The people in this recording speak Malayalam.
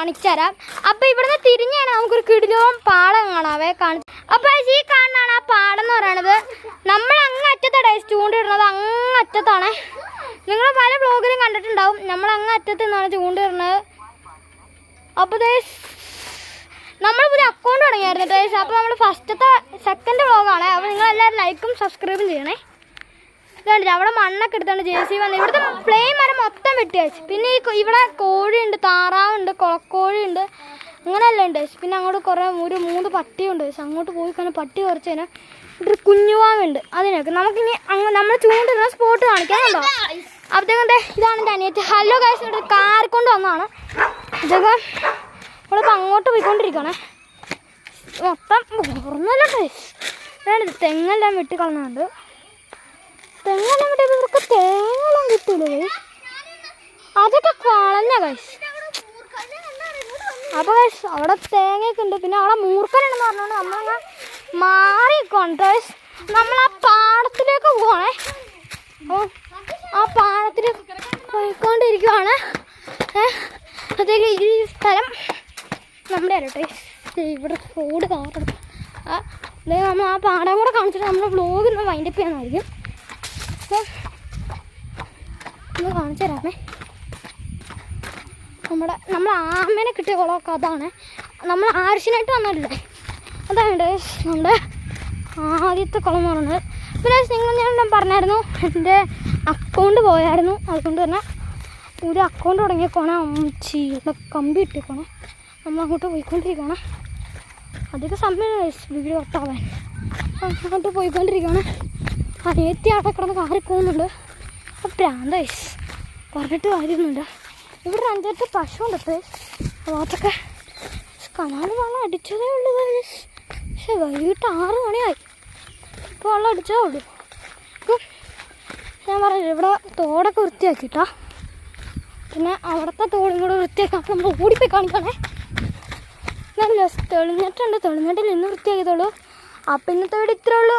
കാണിച്ചു തരാം. അപ്പോൾ ഇവിടുന്ന് തിരിഞ്ഞാണ് നമുക്കൊരു കിടിലവും പാടം കാണാവേ അപ്പോൾ ഈ കാണുന്നതാണ് ആ പാടം എന്ന് പറയുന്നത്. നമ്മൾ അങ്ങറ്റത്താണ് ചൂണ്ടിടുന്നത്, അങ്ങറ്റത്താണ്. നിങ്ങൾ പല വ്ളോഗിലും കണ്ടിട്ടുണ്ടാവും, നമ്മൾ അങ്ങറ്റത്ത് നിന്നാണ് ചൂണ്ടിടുന്നത്. അപ്പോൾ നമ്മളിപ്പോൾ അക്കൗണ്ട് തുടങ്ങിയായിരുന്നു ഗൈസ്. അപ്പോൾ നമ്മൾ സെക്കൻഡ് വ്ളോഗാണ്. അപ്പോൾ നിങ്ങളെല്ലാവരും ലൈക്കും സബ്സ്ക്രൈബും ചെയ്യണേ. ഇതുണ്ട് അവിടെ മണ്ണൊക്കെ എടുത്തുകൊണ്ട് JCB വന്ന് ഇവിടുത്തെ പ്ലെയിൻ മരം മൊത്തം വെട്ടി വെച്ച്. പിന്നെ ഇവിടെ കോഴിയുണ്ട്, താറാവുണ്ട്, കുളക്കോഴിയുണ്ട്, അങ്ങനെയെല്ലാം ഉണ്ട്. പിന്നെ അങ്ങോട്ട് കുറേ 3 പട്ടിയുണ്ട്. അങ്ങോട്ട് പോയി കഴിഞ്ഞാൽ പട്ടി കുറച്ച് കഴിഞ്ഞാൽ ഇവിടെ കുഞ്ഞുവാവുണ്ട്. അതിനൊക്കെ നമുക്കിനി നമ്മൾ ചൂണ്ടിരുന്ന സ്പോട്ട് കാണിക്കാനുണ്ടോ. അപ്പോഴത്തേക്കും ഇതാണ് എൻ്റെ അനിയത്തി. ഹലോ ഗൈസ്, ഇവിടെ കാർ കൊണ്ട് വന്നതാണ്. ഇതൊക്കെ നമ്മളിപ്പോൾ അങ്ങോട്ട് പോയിക്കൊണ്ടിരിക്കുകയാണേ. മൊത്തം ഓർമ്മല്ല ഗൈസ്. ഇതാണിത് തെങ്ങെല്ലാം വെട്ടി കളഞ്ഞുണ്ട്. തെങ്ങെല്ലാം വെട്ടിയപ്പോൾ ഇവർക്ക് തേങ്ങെല്ലാം കിട്ടില്ല ഗൈസ്. അതൊക്കെ കളഞ്ഞ ഗൈസ്. അപ്പോൾ ഗൈസ് അവിടെ തേങ്ങയൊക്കെ ഉണ്ട്. പിന്നെ അവിടെ മൂർക്കനുണ്ടെന്ന് പറഞ്ഞുകൊണ്ട് നമ്മളങ്ങ് മാറിക്കൊണ്ട് ഗൈസ് നമ്മൾ ആ പാടത്തിലേക്ക് പോവാണേ. അപ്പോൾ ആ പാടത്തിലേക്ക് പോയിക്കൊണ്ടിരിക്കുവാണ്. അതൊക്കെ ഈ സ്ഥലം നമ്മുടെ അല്ലട്ടെ. ഇവിടെ റോഡ് കാറെടുക്കും. നമ്മൾ ആ പാടം കൂടെ കാണിച്ചിട്ട് നമ്മൾ വ്ളോഗ് ഒന്ന് വൈൻഡപ്പ് ചെയ്യാനായിരിക്കും. അപ്പോൾ ഒന്ന് കാണിച്ചു തരാമേ. നമ്മൾ ആമേനെ കിട്ടിയ കുളമൊക്കെ അതാണ്. നമ്മൾ ആർഷിനായിട്ട് വന്നിട്ടില്ലേ, അതാണ് നമ്മുടെ ആദ്യത്തെ കുളം എന്ന് പറയുന്നത്. പിന്നെ ഞാൻ പറഞ്ഞായിരുന്നു എൻ്റെ അക്കൗണ്ട് പോയായിരുന്നു. അതുകൊണ്ട് തന്നെ ഒരു അക്കൗണ്ട് തുടങ്ങിയേക്കോണേ. ഇവിടെ കമ്പി ഇട്ടേക്കോണേ. നമ്മളങ്ങോട്ട് പോയിക്കൊണ്ടിരിക്കുകയാണ്. അധികം സമയം വീഡിയോ കട്ടാവാൻ. അങ്ങോട്ട് പോയിക്കൊണ്ടിരിക്കുകയാണ്. അനിയത്തി അവിടെ കിടന്ന് കാറി പോകുന്നുണ്ട്. അപ്പോൾ പ്രാന്ത പറഞ്ഞിട്ട് കാര്യമൊന്നുമില്ല. ഇവിടെ 5-8 പശു ഉണ്ട്. അതൊക്കെ കനാല് വെള്ളം അടിച്ചതേ ഉള്ളൂ. പക്ഷേ വൈകിട്ട് 6 മണിയായി. ഇപ്പോൾ വെള്ളം അടിച്ചതേ ഉള്ളൂ. അപ്പം ഞാൻ പറഞ്ഞില്ല, ഇവിടെ തോടൊക്കെ വൃത്തിയാക്കിയിട്ടാ. പിന്നെ അവിടുത്തെ തോടും കൂടെ വൃത്തിയാക്കാം. അപ്പം നമ്മൾ ഓടിപ്പോയി കാണിക്കണേ. നല്ല തെളിഞ്ഞിട്ടുണ്ട്. തെളിഞ്ഞിട്ടില്ല, ഇന്ന് വൃത്തിയാക്കിയതുള്ളൂ. അപ്പം ഇന്നത്തെ വീട് ഇത്രേ ഉള്ളൂ.